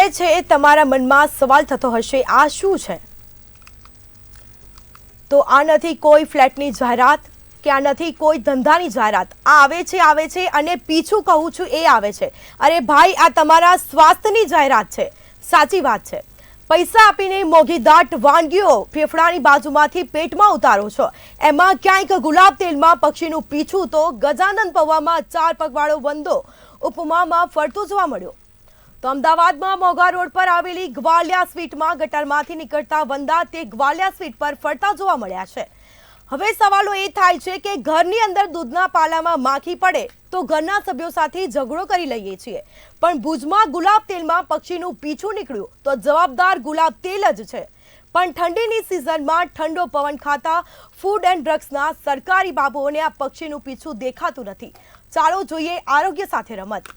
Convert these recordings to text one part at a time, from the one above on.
આવે છે તમારા મનમાં સવાલ થતો હશે, આ શું છે? તો આ નથી કોઈ ફ્લેટની જાહેરાત કે આ નથી કોઈ ધંધાની જાહેરાત. આ આવે છે અને પીછું કહું છું એ આવે છે. અરે ભાઈ, આ તમારા સ્વાસ્થ્યની જાહેરાત છે. સાચી વાત છે. પૈસા આપીને મોઘીદાટ વાનગીઓ ફેફડાની બાજુમાંથી પેટમાં ઉતારો છો, એમાં ક્યાંક ગુલાબ તેલમાં પક્ષીનું પીછું તો ગજાનન પૌવામાં 4 પગવાળો વંદો ઉપમામાં ફરતો જોવા મળ્યો. તો અમદાવાદમાં મોગા રોડ પર આવેલી ગ્વાલિયા સ્વીટમાં ગટરમાંથી નીકળતા વંદા તે ગ્વાલિયા સ્વીટ પર ફરતા જોવા મળ્યા છે. હવે સવાલો એ થાય છે કે ઘરની અંદર દૂધના પાલામાં માખી પડે તો ઘરના સભ્યો સાથે ઝઘડો કરી લઈએ છીએ, પણ ભુજમાં ગુલાબ તેલમાં પક્ષીનું પીછું નીકળ્યું તો જવાબદાર ગુલાબ તેલ જ છે. પણ ઠંડીની સિઝનમાં ઠંડો પવન ખાતા ફૂડ એન્ડ ડ્રગ્સના સરકારી બાબુઓને આ પક્ષીનું પીછું દેખાતું નથી. ચાલો જોઈએ આરોગ્ય સાથે રમત.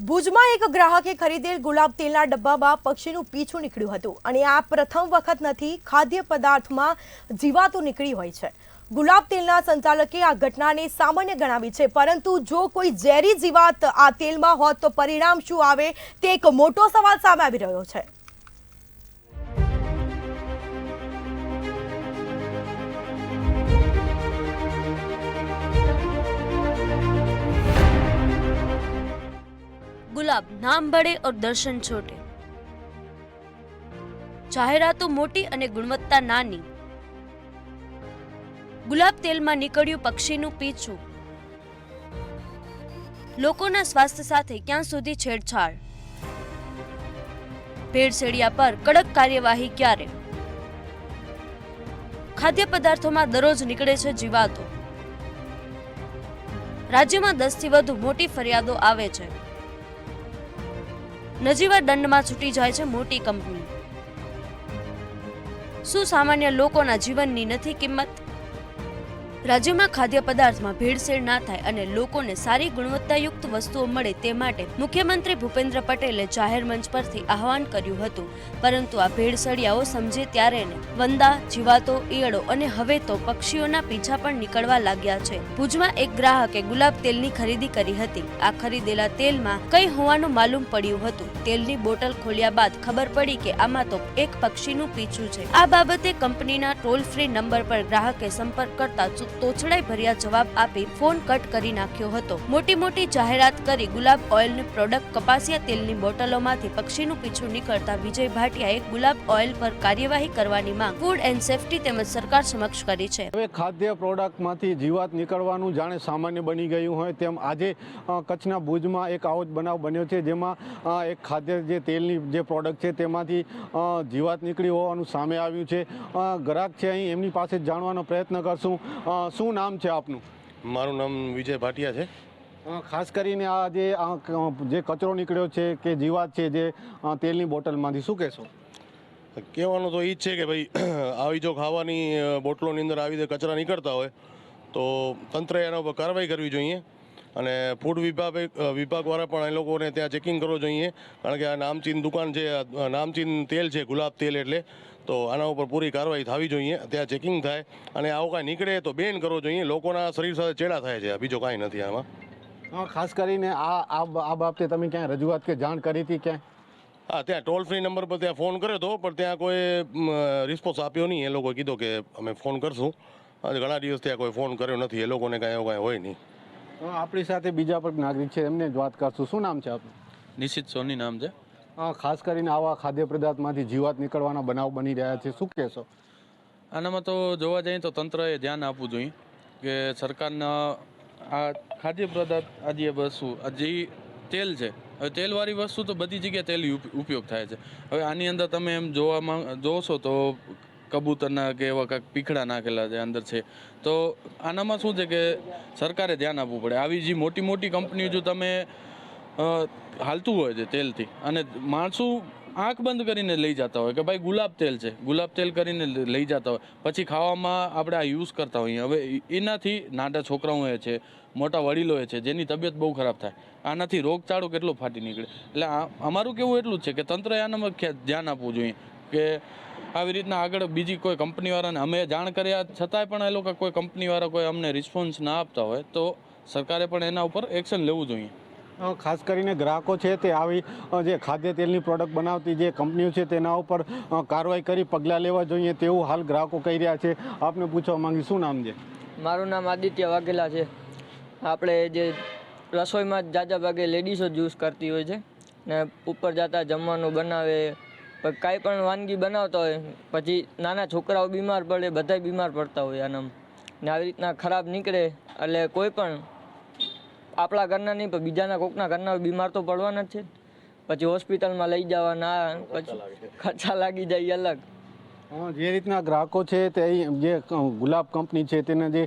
ભુજમાં એક ગ્રાહકે ખરીદેલ ગુલાબ તેલના ડબ્બામાં પક્ષીનું પીછું નીકળ્યું હતું અને આ પ્રથમ વખત નથી. ખાદ્ય પદાર્થમાં જીવાતો નીકળી હોય છે. ગુલાબ તેલના સંચાલકે આ ઘટનાને સામાન્ય ગણાવી છે, પરંતુ જો કોઈ ઝેરી જીવાત આ તેલમાં હોત તો પરિણામ શું આવે તે એક મોટો સવાલ સામે આવી રહ્યો છે. गुलाब नाम बड़े और दर्शन छोटे. जाहेरातो मोटी અને ગુણવત્તા નાની. ગુલાબ તેલમાં નીકળ્યું પક્ષીનું પીછું. લોકોના સ્વાસ્થ્ય સાથે ક્યાં સુધી છેડછાડ? ભેળસેળિયા પર કડક કાર્યવાહી ક્યારે? ખાદ્ય પદાર્થોમાં દરરોજ નીકળે છે જીવાતો. રાજ્યમાં 10 થી વધુ મોટી ફરિયાદો આવે છે. નજીવા દંડમાં છૂટી જાય છે મોટી કંપની. શું સામાન્ય લોકોના જીવનની નથી કિંમત? રાજ્યમાં ખાદ્ય પદાર્થમાં ભેળસેળ ના થાય અને લોકોને સારી ગુણવત્તાયુક્ત વસ્તુઓ મળે તે માટે મુખ્યમંત્રી ભૂપેન્દ્ર પટેલે જાહેર મંચ પરથી આહવાન કર્યું હતું, પરંતુ આ ભેળસેળિયાઓ સમજે ત્યારે ને વંદા, જીવાતો, ઈયળો અને હવે તો પક્ષીઓના પીછા પણ નીકળવા લાગ્યા છે. ભુજમાં એક ગ્રાહકે ગુલાબ તેલની ખરીદી કરી હતી. આ ખરીદેલા તેલમાં કઈ હોવાનું માલુમ પડ્યું હતું. તેલની બોટલ ખોલ્યા બાદ ખબર પડી કે આમાં તો એક પક્ષીનું પીછું છે. આ બાબતે કંપનીના ટોલ ફ્રી નંબર પર ગ્રાહકે સંપર્ક કરતા તોછડાઈ ભર્યા જવાબ આપી ફોન કટ કરી નાખ્યો હતો. મોટી જાહેરાત કરી ગુલાબ ઓઇલની પ્રોડક્ટ કપાસિયા તેલની બોટલોમાંથી પક્ષીનું પીછું નીકળતા વિજય ભાટિયાએ ગુલાબ ઓઇલ પર કાર્યવાહી કરવાની માંગ ફૂડ એન્ડ સેફટી તેમજ સરકાર સમક્ષ કરી છે. હવે ખાદ્ય પ્રોડક્ટમાંથી જીવાત નીકળવાનું જાણે સામાન્ય બની ગયું હોય તેમ આજે કચ્છના ભુજમાં એક આવો જ બનાવ બન્યો છે, જેમાં એક ખાદ્ય જે તેલની જે પ્રોડક્ટ છે તેમાંથી જીવાત નીકળી હોવાનું સામે આવ્યું છે. ગ્રાહક છે અહીં, એમની પાસે જાણવાનો પ્રયત્ન કરશું. શું નામ છે આપનું? મારું નામ વિજય ભાટિયા છે. ખાસ કરીને આ જે કચરો નીકળ્યો છે કે જીવાત છે જે તેલની બોટલમાંથી, શું કહેશો? કહેવાનું તો એ જ છે કે ભાઈ આવી જો ખાવાની બોટલોની અંદર આવી રીતે કચરા નીકળતા હોય તો તંત્રએ એના ઉપર કાર્યવાહી કરવી જોઈએ અને ફૂડ વિભાગવાળા પણ એ લોકોને ત્યાં ચેકિંગ કરવું જોઈએ, કારણ કે આ નામચીન દુકાન છે, નામચીન તેલ છે ગુલાબ તેલ, એટલે તો આના ઉપર પૂરી કાર્યવાહી થવી જોઈએ. ત્યાં ચેકિંગ થાય અને આવું કાંઈ નીકળે તો બેન કરવો જોઈએ. લોકોના શરીર સાથે ચેડા થાય છે, બીજો કાંઈ નથી આમાં. ખાસ કરીને આ બાબતે તમે ક્યાંય રજૂઆત કે જાણ કરી હતી ક્યાંય? હા, ત્યાં ટોલ ફ્રી નંબર પર ત્યાં ફોન કર્યો હતો, પણ ત્યાં કોઈ રિસ્પોન્સ આપ્યો નહીં. એ લોકોએ કીધું કે અમે ફોન કરશું. ઘણા દિવસ ત્યાં કોઈ ફોન કર્યો નથી. એ લોકોને કાંઈ એવું કાંઈ હોય નહીં. આપણી સાથે બીજા પણ નાગરિક છે, એમને જ વાત કરશું. શું નામ છે આપનું? નિશિત સોની નામ છે. ખાસ કરીને આવા ખાદ્ય પદાર્થમાંથી જીવાત નીકળવાના બનાવ બની રહ્યા છે, શું કહેશો? આનામાં તો જોવા જઈએ તો તંત્રએ ધ્યાન આપવું જોઈએ કે સરકારના આ ખાદ્ય પદાર્થ આ જે વસ્તુ આ જે તેલ છે, હવે તેલવાળી વસ્તુ તો બધી જગ્યાએ તેલ ઉપયોગ થાય છે. હવે આની અંદર તમે એમ જોશો તો કબૂતરના કે એવા કાંઈક પીખડા નાખેલા છે અંદર છે, તો આનામાં શું છે કે સરકારે ધ્યાન આપવું પડે. આવી જે મોટી કંપનીઓ જો તમે હાલતું હોય છે તેલથી, અને માણસો આંખ બંધ કરીને લઈ જતા હોય કે ભાઈ ગુલાબ તેલ છે, ગુલાબ તેલ કરીને લઈ જતા હોય, પછી ખાવામાં આપણે આ યુઝ કરતા હોઈએ. હવે એનાથી નાના છોકરાઓ છે, મોટા વડીલો છે, જેની તબિયત બહુ ખરાબ થાય, આનાથી રોગચાળો કેટલો ફાટી નીકળે. એટલે અમારું કેવું એટલું જ છે કે તંત્રએ આનામાં ધ્યાન આપવું જોઈએ કે આવી રીતના આગળ બીજી કોઈ કંપનીવાળાને અમે જાણ કર્યા છતાંય પણ એ લોકો કોઈ કંપનીવાળા કોઈ અમને રિસ્પોન્સ ના આપતા હોય તો સરકારે પણ એના ઉપર એક્શન લેવું જોઈએ. ખાસ કરીને ગ્રાહકો છે તે આવી જે ખાદ્ય તેલની પ્રોડક્ટ બનાવતી જે કંપનીઓ છે તેના ઉપર કાર્યવાહી કરી પગલાં લેવા જોઈએ તેવું હાલ ગ્રાહકો કહી રહ્યા છે. આપને પૂછવા માંગી, શું નામ છે? મારું નામ આદિત્ય વાઘેલા છે. આપણે જે રસોઈમાં જાજા ભાગે લેડીઝો જ યુઝ કરતી હોય છે ને ઉપર જતાં જમવાનું બનાવે, પણ કાંઈ પણ વાનગી બનાવતા હોય પછી નાના છોકરાઓ બીમાર પડે, બધાય બીમાર પડતા હોય આનામ. ને આવી રીતના ખરાબ નીકળે એટલે કોઈ પણ આપણા ઘરના નહીં પણ બીજાના કોકના ઘરના બીમાર તો પડવાના જ છે. પછી હોસ્પિટલમાં લઈ જવાના, પછી ખર્ચા લાગી જાય અલગ. જે રીતના ગ્રાહકો છે તે જે ગુલાબ કંપની છે તેને જે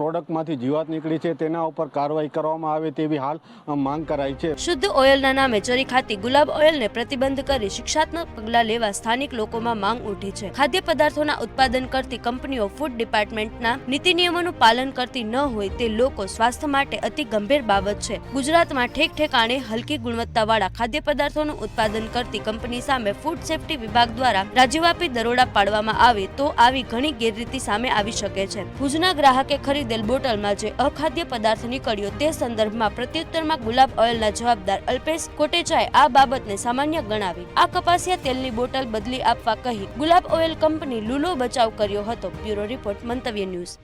પ્રોડક્ટમાંથી જીવાત નીકળી છે તેના ઉપર કાર્યવાહી કરવામાં આવે તેવી હાલ માંગ કરાઈ છે. શુદ્ધ ઓઇલના નામે ચોરી ખાતી ગુલાબ ઓઇલને પ્રતિબંધ કરી શિક્ષાત્મક પગલાં લેવા સ્થાનિક લોકોમાં માંગ ઉઠી છે. ખાદ્ય પદાર્થોના ઉત્પાદન કરતી કંપનીઓ ફૂડ ડિપાર્ટમેન્ટના નીતિ નિયમોનું પાલન કરતી ન હોય તે લોકો સ્વાસ્થ્ય માટે અતિ ગંભીર બાબત છે. ગુજરાતમાં ઠેક ઠેકાણે હલકી ગુણવત્તાવાળા ખાદ્ય પદાર્થોનું ઉત્પાદન કરતી કંપની સામે ફૂડ સેફ્ટી વિભાગ દ્વારા રાજ્યવ્યાપી દરોડા પાડવામાં આવે તો આવી ઘણી ગેરરીતિ સામે આવી શકે છે. ભુજના ગ્રાહકે ખરીદેલ બોટલમાં જે અખાદ્ય પદાર્થ નીકળ્યો તે સંદર્ભમાં પ્રત્યુત્તરમાં ગુલાબ ઓઇલના જવાબદાર અલ્પેશ કોટેચાએ આ બાબતને સામાન્ય ગણાવી આ કપાસિયા તેલની બોટલ બદલી આપવા કહી ગુલાબ ઓઇલ કંપની લૂલો બચાવ કર્યો હતો. બ્યુરો રિપોર્ટ, મંતવ્ય ન્યૂઝ.